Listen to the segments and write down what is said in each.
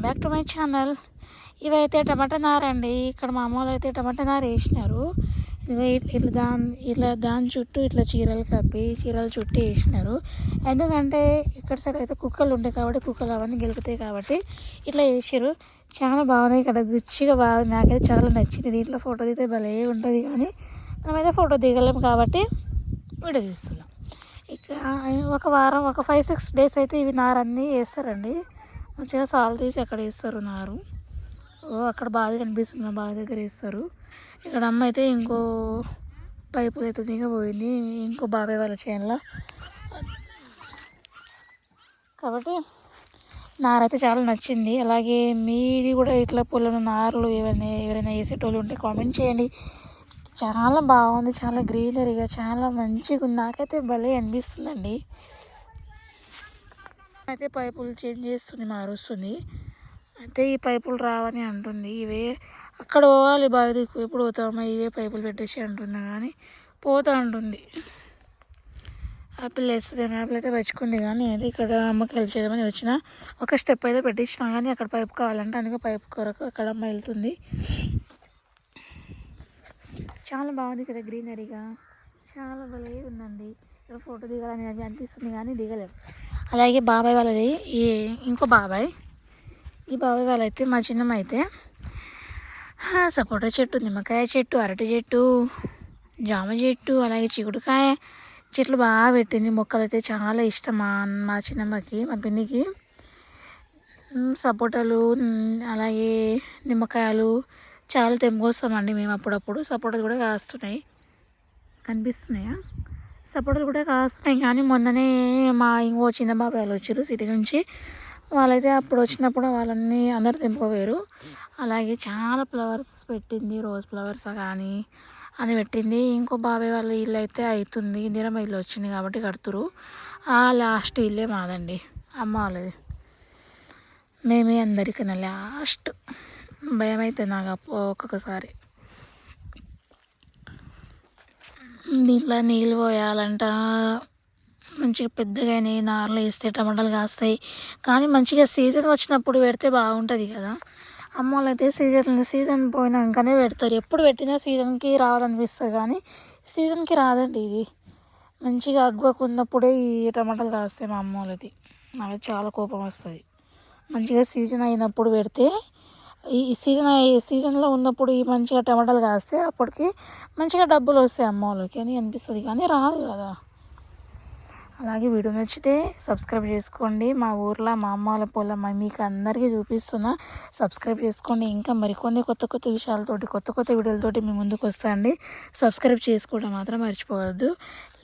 Back to my channel. ఇవైతే టమాటా నార అండి. ఇక్కడ మా అమ్మ అయితే టమాటా నార వేసినారు. ఇట్లా దాని చుట్టూ ఇట్లా చీరలు కప్పి చీరలు చుట్టూ వేసినారు. ఎందుకంటే ఇక్కడ సైడ్ అయితే కుక్కలు ఉంటాయి కాబట్టి కుక్కలు అవన్నీ గెలుకుతాయి కాబట్టి ఇట్లా వేసారు. చాలా బాగున్నాయి. ఇక్కడ గుచ్చిగా బాగుంది. నాకైతే చాలా నచ్చింది. దీంట్లో ఫోటో దిగితే భలే ఉంటుంది కానీ మనమైతే ఫోటో దిగలేము కాబట్టి వీడియో తీస్తున్నాం. ఇక ఒక వారం ఒక 5-6 డేస్ అయితే ఇవి నారన్నీ వేస్తారండి. మంచిగా సాల్ తీసి అక్కడ వేస్తారు నారు. అక్కడ బావి కనిపిస్తుంది, బావి దగ్గర వేస్తారు. ఇక్కడ అమ్మ అయితే ఇంకో పైపులు అయితే దిగబోయింది ఇంకో బాబాయ్ వాళ్ళ చేనులో. కాబట్టి నార అయితే చాలా నచ్చింది. అలాగే మీది కూడా ఇట్లా పొలంలో నారులు ఎవరైనా వేసేటోళ్ళు ఉంటే కామెంట్ చేయండి. చాలా బాగుంది, చాలా గ్రీనరీగా చాలా మంచిగా ఉంది. నాకైతే భలే అనిపిస్తుందండి. అయితే పైపులు చేంజ్ చేస్తుంది, మారుస్తుంది. అయితే ఈ పైపులు రావని అంటుంది. ఇవే అక్కడ పోవాలి బాగా దిక్కు, ఎప్పుడు పోతామా ఇవే పైపులు పెట్టేసి అంటున్నా కానీ పోతా ఉంటుంది. యాపిల్ వేస్తుంది, యాపిల్ అయితే వచ్చుకుంది కానీ అది ఇక్కడ అమ్మకి హెల్ప్ చేయమని వచ్చిన ఒక స్టెప్ అయితే పెట్టించినా కానీ అక్కడ పైపు కావాలంటే అందుకే పైపు కొరకు అక్కడ అమ్మ వెళ్తుంది. చాలా బాగుంది కదా గ్రీనరీగా, చాలా భలే ఉందండి. ఇక్కడ ఫోటో దిగాలని అది అనిపిస్తుంది కానీ దిగలేము. అలాగే బాబాయ్ వాళ్ళది ఇంకో బాబాయ్, ఈ బాబాయ్ వాళ్ళైతే మా చిన్నమ్మ అయితే సపోటా చెట్టు, నిమ్మకాయ చెట్టు, అరటి చెట్టు, జామ చెట్టు, అలాగే చిక్కుడుకాయ చెట్లు బాగా పెట్టింది. మొక్కలు అయితే చాలా ఇష్టం మా చిన్నమ్మకి, మా పిన్నికి. సపోటాలు అలాగే నిమ్మకాయలు చాలా తెంపుకొస్తామండి మేము అప్పుడప్పుడు. సపోటాలు కూడా కాస్తున్నాయి, కనిపిస్తున్నాయా? సపోటాలు కూడా కాస్తున్నాయి కానీ మొన్ననే మా ఇంకో చిన్న బాబాయ్ వాళ్ళు వచ్చారు సిటీ నుంచి. వాళ్ళైతే అప్పుడు వచ్చినప్పుడు వాళ్ళని అందరు తెంపుకోపోయారు. అలాగే చాలా ఫ్లవర్స్ పెట్టింది, రోజ్ ఫ్లవర్స్ కానీ అని పెట్టింది. ఇంకో బాబాయ్ వాళ్ళ ఇల్లు అయితే అవుతుంది, ఇందిరమ్మ ఇల్లు వచ్చింది కాబట్టి కడుతురు. ఆ లాస్ట్ ఇల్లే మాదండి, అమ్మ వాళ్ళది. మేమే అందరికన్నా లాస్ట్. భయం అయితే నాకు ఒక్కొక్కసారి. దీంట్లో నీళ్ళు పోయాలంట, మంచిగా పెద్దగా నార్లు వేస్తే టమాటాలు కాస్తాయి. కానీ మంచిగా సీజన్ వచ్చినప్పుడు పెడితే బాగుంటుంది కదా. అమ్మ వాళ్ళు అయితే సీజన్ పోయినాకనే పెడతారు. ఎప్పుడు పెట్టినా సీజన్కి రావాలనిపిస్తుంది కానీ సీజన్కి రాదండి ఇది. మంచిగా అగ్గకున్నప్పుడే ఈ టమాటాలు కాస్తాయి మా అమ్మ వాళ్ళది. నాకు చాలా కోపం వస్తుంది. మంచిగా సీజన్ అయినప్పుడు పెడితే, ఈ సీజన్లో ఉన్నప్పుడు ఈ మంచిగా టమాటాలు కాస్తే అప్పటికి మంచిగా డబ్బులు వస్తాయి అమ్మ వాళ్ళకి అని అనిపిస్తుంది కానీ రాదు కదా. అలాగే వీడియో నచ్చితే సబ్స్క్రైబ్ చేసుకోండి. మా ఊర్లో మా అమ్మ వాళ్ళ పొలం మీకు అందరికీ చూపిస్తున్నా, సబ్స్క్రైబ్ చేసుకోండి. ఇంకా మరికొన్ని కొత్త విషయాలతోటి కొత్త వీడియోలతోటి మీ ముందుకు వస్తా అండి. సబ్స్క్రైబ్ చేసుకోవడం మాత్రం మర్చిపోవద్దు.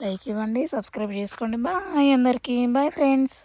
లైక్ ఇవ్వండి, సబ్స్క్రైబ్ చేసుకోండి. బాయ్ అందరికీ, బాయ్ ఫ్రెండ్స్.